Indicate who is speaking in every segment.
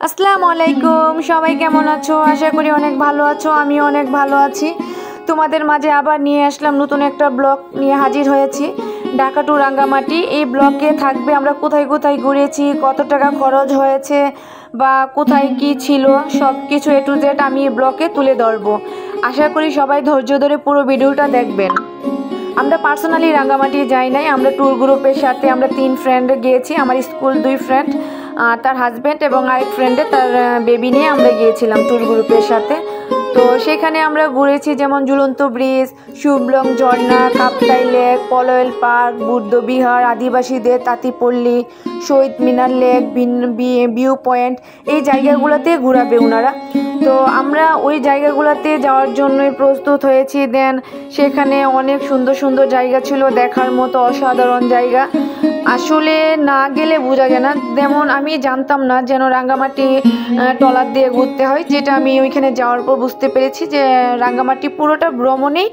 Speaker 1: আসসালামু আলাইকুম, সবাই কেমন আছো? আশা করি অনেক ভালো আছো। আমিও অনেক ভালো আছি। তোমাদের মাঝে আবার নিয়ে আসলাম নতুন একটা ব্লগ নিয়ে হাজির হয়েছি, ঢাকা টু রাঙ্গামাটি। এই ব্লগে থাকবে আমরা কোথায় কোথায় ঘুরেছি, কত টাকা খরচ হয়েছে বা কোথায় কি ছিল, সব কিছু A to Z আমি এই ব্লগে তুলে ধরবো। আশা করি সবাই ধৈর্য ধরে পুরো ভিডিওটা দেখবেন। আমরা পার্সোনালি রাঙ্গামাটি যাই নাই, আমরা ট্যুর গ্রুপের সাথে আমরা 3 ফ্রেন্ড গিয়েছি। আমার স্কুল 2 ফ্রেন্ড, তার হাজব্যান্ড এবং আরেক ফ্রেন্ডে তার বেবি নিয়ে আমরা গিয়েছিলাম ট্যুর গ্রুপের সাথে। তো সেখানে আমরা ঘুরেছি যেমন ঝুলন্ত ব্রিজ, শুভলং ঝর্ণা, কাপ্তাই লেক, পলয়েল পার্ক, বুদ্ধ বিহার, আদিবাসীদের তাঁতিপল্লী, শহীদ মিনার লেক, ভিউ পয়েন্ট। এই জায়গাগুলোতে ঘোরাবে ওনারা। তো আমরা ওই জায়গাগুলোতে যাওয়ার জন্যই প্রস্তুত হয়েছি। দেন সেখানে অনেক সুন্দর সুন্দর জায়গা ছিল, দেখার মতো অসাধারণ জায়গা। আসলে না গেলে বোঝা যায় না। যেমন আমি জানতাম না যেন রাঙ্গামাটি ট্রলার দিয়ে ঘুরতে হয়, যেটা আমি ওইখানে যাওয়ার পর বুঝতে পেরেছি যে রাঙ্গামাটি পুরোটা ভ্রমণেই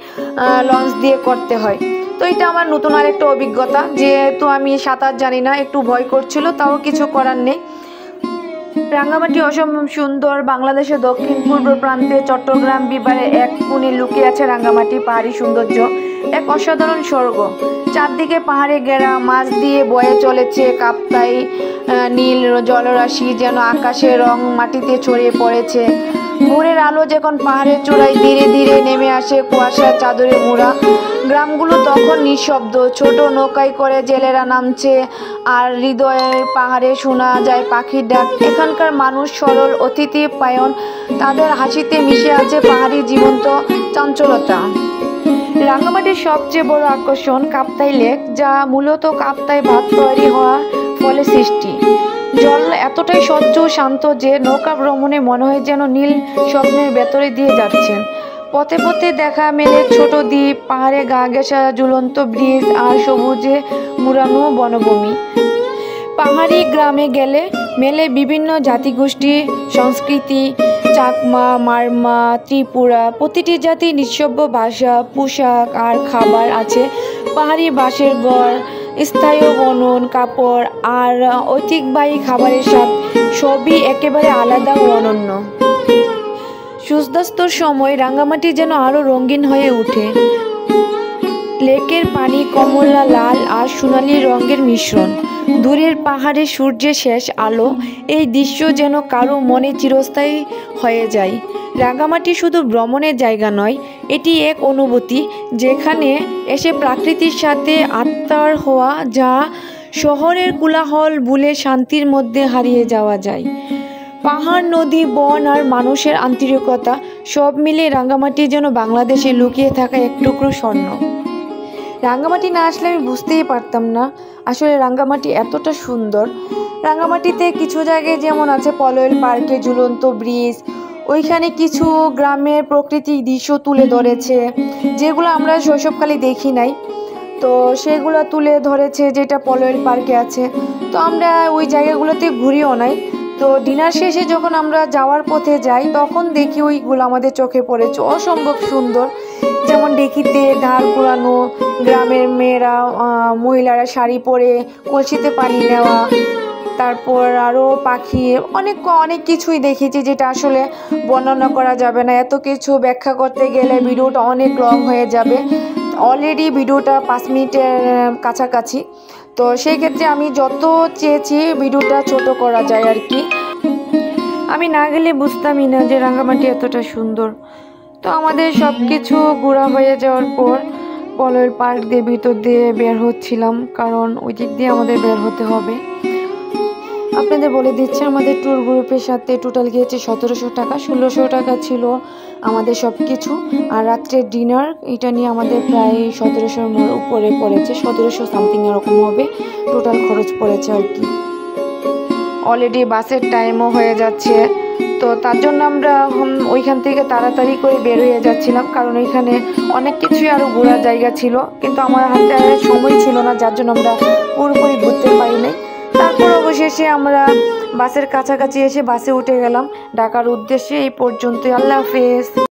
Speaker 1: লঞ্চ দিয়ে করতে হয়। তো এটা আমার নতুন আরেকটা অভিজ্ঞতা। যেহেতু আমি সাঁতার জানি না, একটু ভয় করছিল, তাও কিছু করার নেই। রাঙ্গামাটি অসম্ভব সুন্দর। বাংলাদেশের দক্ষিণ পূর্ব প্রান্তে চট্টগ্রাম বিভাগের এক কোণে লুকিয়ে আছে রাঙ্গামাটি পাহাড়ি সৌন্দর্য, এক অসাধারণ স্বর্গ। চারদিকে পাহাড়ে ঘেরা, মাছ দিয়ে বয়ে চলেছে কাপ্তাই নীল জলরাশি, যেন আকাশের রং মাটিতে ছড়িয়ে পড়েছে। ভোরের আলো যখন পাহাড়ের চূড়ায় ধীরে ধীরে নেমে আসে কুয়াশার চাদরে মোড়া, গ্রামগুলো তখন নিঃশব্দ। ছোট নৌকায় করে জেলেরা নামছে, আর হৃদয়ের পাহাড়ে শোনা যায় পাখির ডাক। এখানকার মানুষ সরল, অতিথি পায়ন, তাদের হাসিতে মিশে আছে পাহাড়ি জীবন্ত চাঞ্চলতা। রাঙ্গামাটির সবচেয়ে বড় আকর্ষণ কাপ্তাই লেক, যা মূলত কাপ্তাই ভাত তৈরি হওয়ার ফলে সৃষ্টি। জল এতটাই স্বচ্ছ ও শান্ত যে নৌকা ভ্রমণে মনে হয় যেন নীল স্বপ্নের ভেতরে দিয়ে যাচ্ছেন। পথে পথে দেখা মেলে ছোট দ্বীপ, পাহাড়ে গা ঘেঁষা ঝুলন্ত ব্রিজ আর সবুজে মুড়ানো বনভূমি। পাহাড়ি গ্রামে গেলে মেলে বিভিন্ন জাতিগোষ্ঠী সংস্কৃতি, চাকমা, মারমা, ত্রিপুরা। প্রতিটি জাতির নিঃসব্য ভাষা, পোশাক আর খাবার আছে। পাহাড়ি বাঁশের ঘর, স্থায়ী বনন, কাপড় আর ঐতিহ্যবাহী খাবারের স্বাদ সবই একেবারে আলাদা ও অনন্য। সূর্যাস্তর সময় রাঙ্গামাটি যেন আরও রঙিন হয়ে ওঠে। লেকের পানি কমলা লাল আর সোনালি রঙের মিশ্রণ, দূরের পাহাড়ে সূর্যের শেষ আলো। এই দৃশ্য যেন কারো মনে চিরস্থায়ী হয়ে যায়। রাঙ্গামাটি শুধু ভ্রমণের জায়গা নয়, এটি এক অনুভূতি, যেখানে এসে প্রকৃতির সাথে আত্মার হওয়া, যা শহরের কোলাহল ভুলে শান্তির মধ্যে হারিয়ে যাওয়া যায়। পাহাড়, নদী, বন আর মানুষের আন্তরিকতা সব মিলে রাঙ্গামাটি যেন বাংলাদেশে লুকিয়ে থাকা এক টুকরো স্বর্ণ। রাঙ্গামাটি না আসলে আমি বুঝতেই পারতাম না আসলে রাঙ্গামাটি এতটা সুন্দর। রাঙ্গামাটিতে কিছু জায়গায় যেমন আছে পলয়েল পার্কে ঝুলন্ত ব্রিজ, ওইখানে কিছু গ্রামের প্রাকৃতিক দৃশ্য তুলে ধরেছে, যেগুলো আমরা শৈশবকালে দেখি নাই। তো সেগুলো তুলে ধরেছে, যেটা পলয়েল পার্কে আছে। তো আমরা ওই জায়গাগুলোতে ঘুরিও নাই। তো ডিনার শেষে যখন আমরা যাওয়ার পথে যাই, তখন দেখি ওইগুলো আমাদের চোখে পড়েছে, অসম্ভব সুন্দর। যেমন দেখিতে ঢাল কুড়ানো, গ্রামের মেয়েরা মহিলারা শাড়ি পরে কলসিতে পানি নেওয়া, তারপর আরও পাখি, অনেক কিছুই দেখেছি, যেটা আসলে বর্ণনা করা যাবে না। এত কিছু ব্যাখ্যা করতে গেলে ভিডিওটা অনেক লং হয়ে যাবে। অলরেডি ভিডিওটা 5 মিনিটের কাছাকাছি। তো সেই ক্ষেত্রে আমি যত চেয়েছি ভিডিওটা ছোট করা যায় আর কি। আমি না গেলে বুঝতামই না যে রাঙ্গামাটি এতটা সুন্দর। তো আমাদের সব কিছু ঘোরা হয়ে যাওয়ার পর পলয়েল পার্ক দিয়ে ভিতর দিয়ে বের হচ্ছিলাম, কারণ ওই দিক দিয়ে আমাদের বের হতে হবে। আপনাদের বলে দিচ্ছে, আমাদের ট্যুর গ্রুপের সাথে টোটাল গিয়েছে 1700 টাকা। 1600 টাকা ছিল আমাদের সব কিছু, আর রাত্রের ডিনার এটা নিয়ে আমাদের প্রায় 1700-র উপরে পড়েছে, 1700 সামথিং এরকম হবে টোটাল খরচ পড়েছে আর কি। অলরেডি বাসের টাইমও হয়ে যাচ্ছে, তো তার জন্য আমরা ওইখান থেকে তাড়াতাড়ি করে বের হয়ে যাচ্ছিলাম, কারণ ওইখানে অনেক কিছুই আরও ঘোরার জায়গা ছিল, কিন্তু আমার হাতে সময় ছিল না, যার জন্য আমরা পুরোপুরি ঘুরতে পারি নাই। তারপর অবশেষে আমরা বাসের কাছাকাছি এসে বাসে উঠে গেলাম ঢাকার উদ্দেশ্যে। এই পর্যন্তই, আল্লাহ হাফেজ।